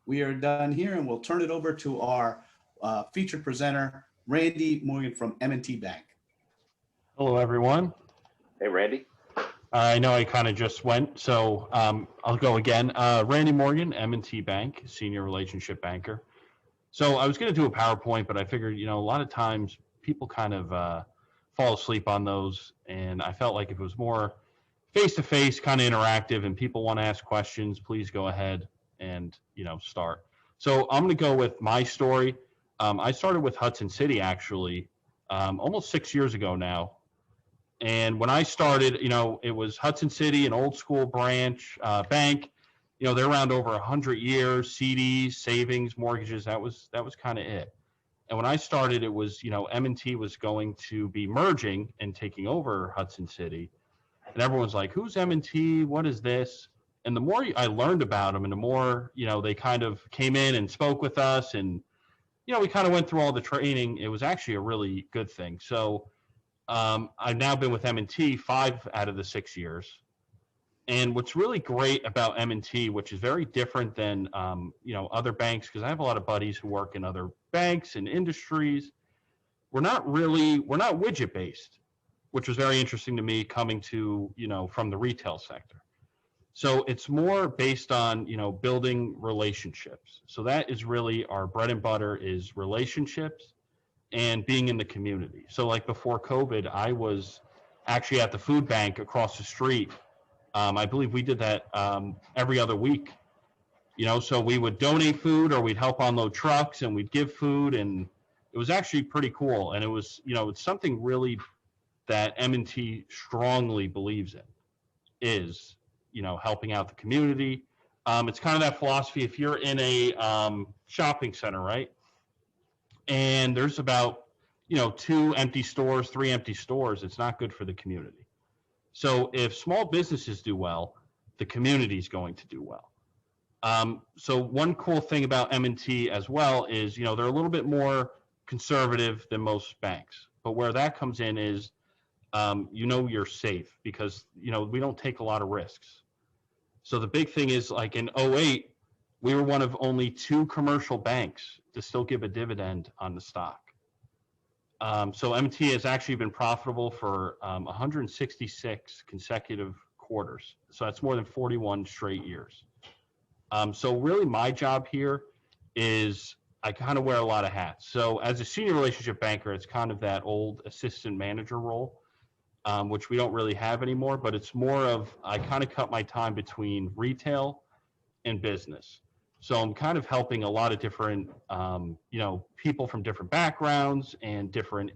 We are done here, and we'll turn it over to our featured presenter, Randy Morgan from M&T Bank. Hello, everyone. Hey, Randy. I know I kind of just went, so I'll go again. Randy Morgan, M&T Bank, Senior Relationship Banker. So I was going to do a PowerPoint, but I figured, a lot of times people kind of fall asleep on those, and I felt like if it was more face-to-face, kind of interactive, and people want to ask questions, please go ahead and, start. So I'm going to go with my story. I started with Hudson City, actually, almost 6 years ago now. And when I started, it was Hudson City, an old school branch bank. They're around over 100 years, CDs, savings, mortgages. That was kind of it. And when I started, it was, M&T was going to be merging and taking over Hudson City. And everyone's like, who's M&T? What is this? And the more I learned about them and the more, they kind of came in and spoke with us and, we kind of went through all the training. It was actually a really good thing. So I've now been with M&T 5 out of the 6 years. And what's really great about M&T, which is very different than, other banks, because I have a lot of buddies who work in other banks and industries. We're not widget-based, which was very interesting to me coming to, from the retail sector. So it's more based on, building relationships. So that is really our bread and butter is relationships and being in the community. So like before COVID, I was actually at the food bank across the street. I believe we did that every other week. So we would donate food or we'd help unload trucks and we'd give food, and it was actually pretty cool. And it was, it's something really that M&T strongly believes in is, helping out the community. It's kind of that philosophy. If you're in a shopping center, right? And there's about, 2 empty stores, 3 empty stores, it's not good for the community. So if small businesses do well, the community is going to do well. So one cool thing about M&T as well is, they're a little bit more conservative than most banks. But where that comes in is, you're safe because, we don't take a lot of risks. So the big thing is like in 2008, we were one of only 2 commercial banks to still give a dividend on the stock. So M&T has actually been profitable for 166 consecutive quarters. So that's more than 41 straight years. So really my job here is I kind of wear a lot of hats. So as a senior relationship banker, it's kind of that old assistant manager role, which we don't really have anymore, but it's more of I kind of cut my time between retail and business. So I'm kind of helping a lot of different, people from different backgrounds and different,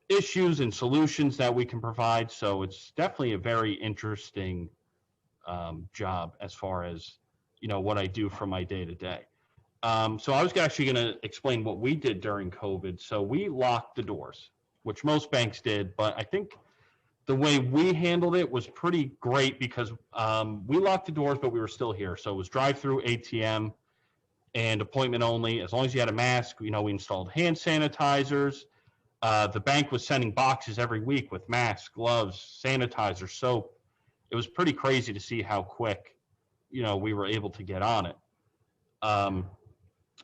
issues and solutions that we can provide. So it's definitely a very interesting job as far as, what I do for my day to day. So I was actually going to explain what we did during COVID. So we locked the doors, which most banks did, but I think the way we handled it was pretty great because we locked the doors, but we were still here. So it was drive-through, ATM, and appointment only. As long as you had a mask, we installed hand sanitizers. The bank was sending boxes every week with masks, gloves, sanitizer, soap. It was pretty crazy to see how quick, we were able to get on it.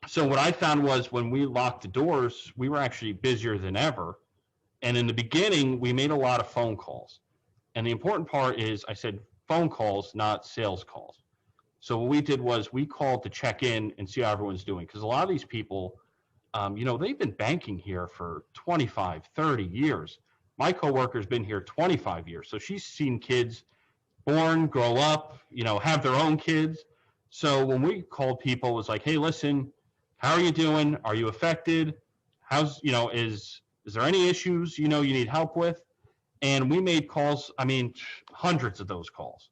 So what I found was when we locked the doors, we were actually busier than ever. And in the beginning, we made a lot of phone calls. And the important part is I said phone calls, not sales calls. So what we did was we called to check in and see how everyone's doing. Because a lot of these people, they've been banking here for 25, 30 years. My coworker's been here 25 years. So she's seen kids born, grow up, have their own kids. So when we called people, it was like, hey, listen, how are you doing? Are you affected? How's, is there any issues, you need help with? And we made calls, hundreds of those calls,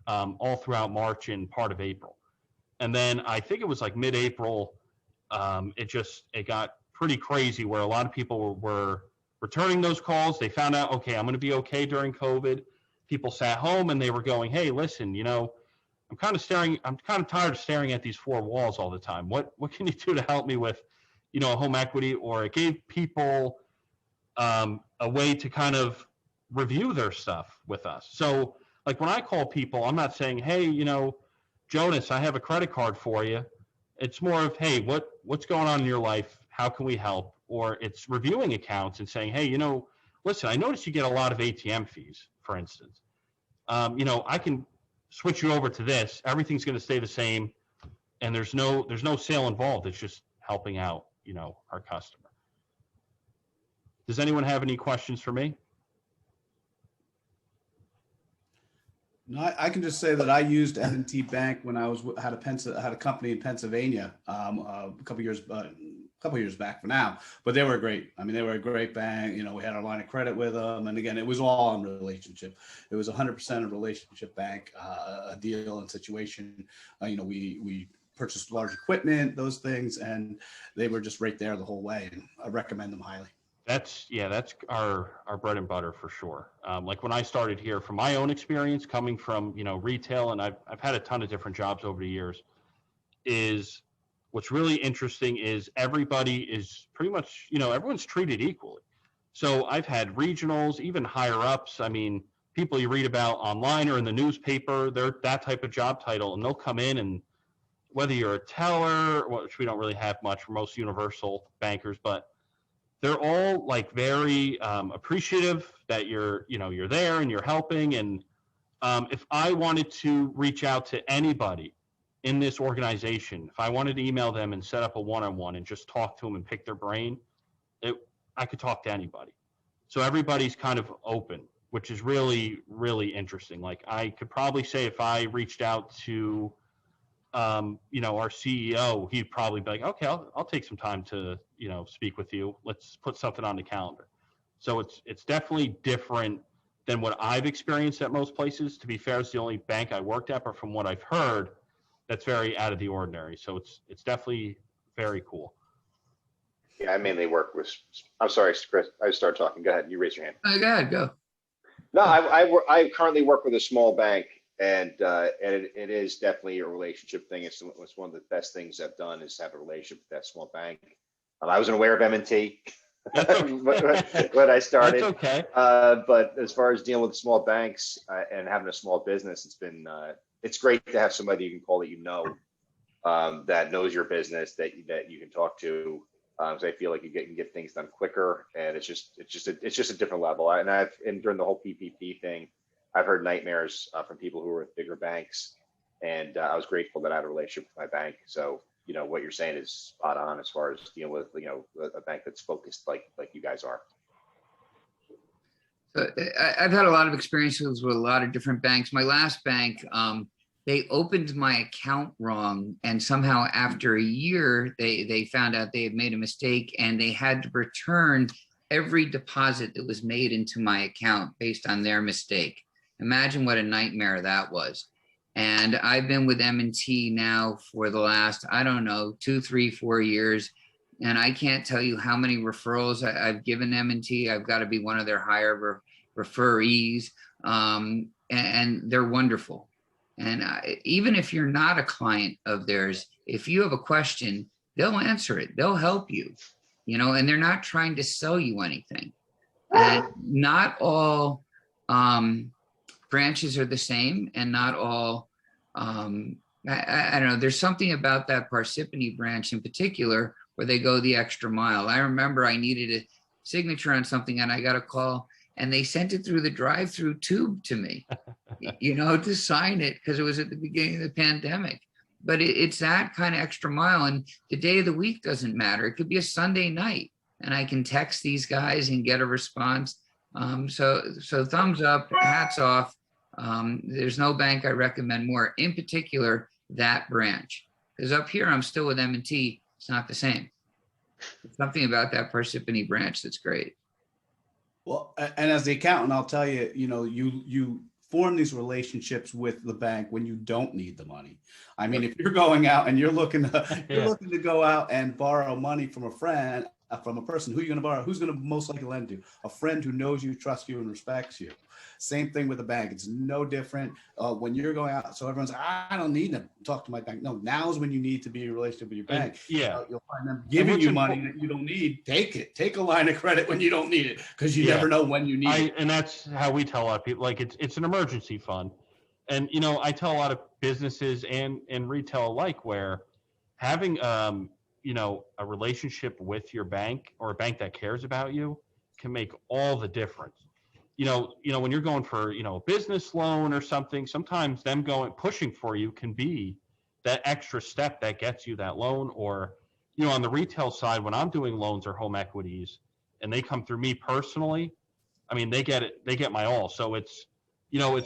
all throughout March and part of April. And then I think it was like mid-April, it got pretty crazy where a lot of people were returning those calls. They found out, okay, I'm going to be okay during COVID. People sat home and they were going, hey, listen, I'm kind of tired of staring at these 4 walls all the time. What can you do to help me with, home equity? Or it gave people a way to kind of review their stuff with us. So like when I call people, I'm not saying, hey, Jonas, I have a credit card for you. It's more of, hey, what's going on in your life? How can we help? Or it's reviewing accounts and saying, hey, listen, I noticed you get a lot of ATM fees, for instance. I can switch you over to this. Everything's going to stay the same, and there's no sale involved. It's just helping out, our customer. Does anyone have any questions for me? No, I can just say that I used M&T Bank when I had a company in Pennsylvania a couple years back for now, but they were great. I mean, they were a great bank. We had our line of credit with them, and again, it was all on relationship. It was 100% a relationship bank, a deal and situation. We purchased large equipment, those things, and they were just right there the whole way. And I recommend them highly. That's our bread and butter for sure. Like when I started here, from my own experience coming from, retail, and I've had a ton of different jobs over the years, is what's really interesting is everybody is pretty much, everyone's treated equally. So I've had regionals, even higher ups. I mean, people you read about online or in the newspaper, they're that type of job title, and they'll come in, and whether you're a teller, which we don't really have much for most universal bankers, but they're all like very appreciative that you're there and you're helping. And if I wanted to reach out to anybody in this organization, if I wanted to email them and set up a one-on-one and just talk to them and pick their brain, I could talk to anybody. So everybody's kind of open, which is really, really interesting. Like I could probably say if I reached out to our CEO, he'd probably be like, okay, I'll take some time to, speak with you. Let's put something on the calendar. So it's definitely different than what I've experienced at most places. To be fair, it's the only bank I worked at, but from what I've heard, that's very out of the ordinary. So it's definitely very cool. Yeah, I mainly work with, I'm sorry, Chris, I started talking. Go ahead. You raise your hand. Go ahead, go. No, I currently work with a small bank, and it is definitely a relationship thing. It's one of the best things I've done is have a relationship with that small bank. I wasn't aware of M&T when I started. That's okay. But as far as dealing with small banks and having a small business, it's great to have somebody you can call that knows your business, that you can talk to. So I feel like you can get things done quicker, and it's just a different level. And during the whole PPP thing, I've heard nightmares from people who are with bigger banks, and I was grateful that I had a relationship with my bank. So what you're saying is spot on as far as dealing with a bank that's focused like you guys are. So I've had a lot of experiences with a lot of different banks. My last bank, they opened my account wrong, and somehow after a year, they found out they had made a mistake, and they had to return every deposit that was made into my account based on their mistake. Imagine what a nightmare that was. And I've been with M&T now for the last, 2, 3, 4 years. And I can't tell you how many referrals I've given M&T. I've got to be one of their higher referees. And they're wonderful. And even if you're not a client of theirs, if you have a question, they'll answer it. They'll help you, and they're not trying to sell you anything. And not all branches are the same, and not all, I don't know, there's something about that Parsippany branch in particular where they go the extra mile. I remember I needed a signature on something, and I got a call, and they sent it through the drive-through tube to me, to sign it, because it was at the beginning of the pandemic. But it's that kind of extra mile, and the day of the week doesn't matter. It could be a Sunday night, and I can text these guys and get a response. So thumbs up, hats off. There's no bank I recommend more, in particular that branch, because up here I'm still with M&T. It's not the same. There's something about that Parsippany branch that's great. Well, and as the accountant, I'll tell you, you form these relationships with the bank when you don't need the money. I mean, if you're going out and you're looking to go out and borrow money from a friend, from a person, who are you going to borrow? Who's going to most likely lend to? A friend who knows you, trusts you, and respects you. Same thing with the bank. It's no different when you're going out. So everyone's, I don't need to talk to my bank. No, now's when you need to be in a relationship with your bank. You'll find them giving you money that you don't need. Take it. Take a line of credit when you don't need it, because you never know when you need it. And that's how we tell our people, like it's an emergency fund. And, I tell a lot of businesses and retail alike where having, a relationship with your bank or a bank that cares about you can make all the difference. When you're going for, a business loan or something, sometimes them pushing for you can be that extra step that gets you that loan. Or, on the retail side, when I'm doing loans or home equities and they come through me personally, I mean, they get my all. So it's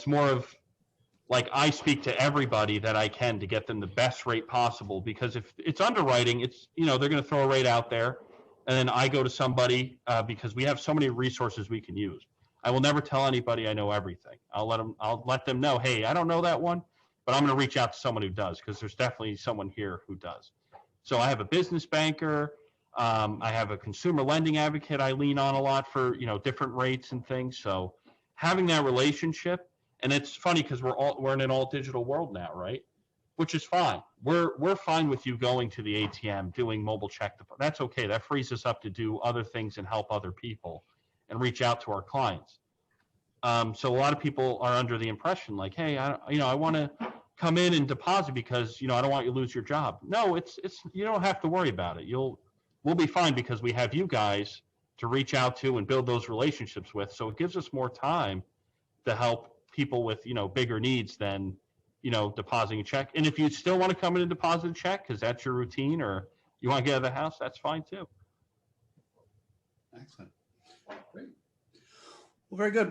more of like I speak to everybody that I can to get them the best rate possible, because if it's underwriting, it's, they're going to throw a rate out there. And then I go to somebody because we have so many resources we can use. I will never tell anybody I know everything. I'll let them know, hey, I don't know that one, but I'm going to reach out to someone who does, because there's definitely someone here who does. So I have a business banker. I have a consumer lending advocate I lean on a lot for, different rates and things. So having that relationship, and it's funny because we're in an all digital world now, right? Which is fine. We're fine with you going to the ATM, doing mobile check. That's okay. That frees us up to do other things and help other people and reach out to our clients. So a lot of people are under the impression like, hey, I want to come in and deposit because, I don't want you to lose your job. No, it's you don't have to worry about it. We'll be fine because we have you guys to reach out to and build those relationships with. So it gives us more time to help people with, bigger needs than, depositing a check. And if you still want to come in and deposit a check because that's your routine, or you want to get out of the house, that's fine too. Excellent. Great. Well, very good.